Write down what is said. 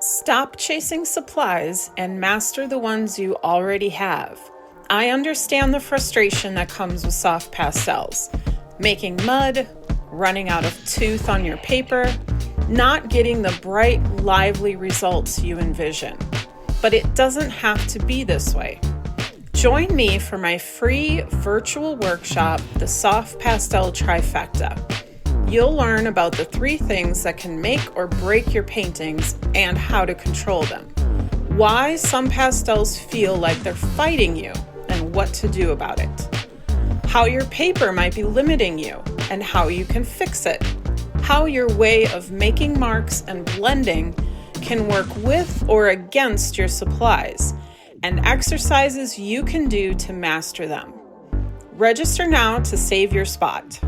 Stop chasing supplies and master the ones you already have. I understand the frustration that comes with soft pastels. Making mud, running out of tooth on your paper, not getting the bright, lively results you envision. But it doesn't have to be this way. Join me for my free virtual workshop, the Soft Pastel Trifecta. You'll learn about the 3 things that can make or break your paintings and how to control them. Why some pastels feel like they're fighting you and what to do about it. How your paper might be limiting you and how you can fix it. How your way of making marks and blending can work with or against your supplies, and exercises you can do to master them. Register now to save your spot.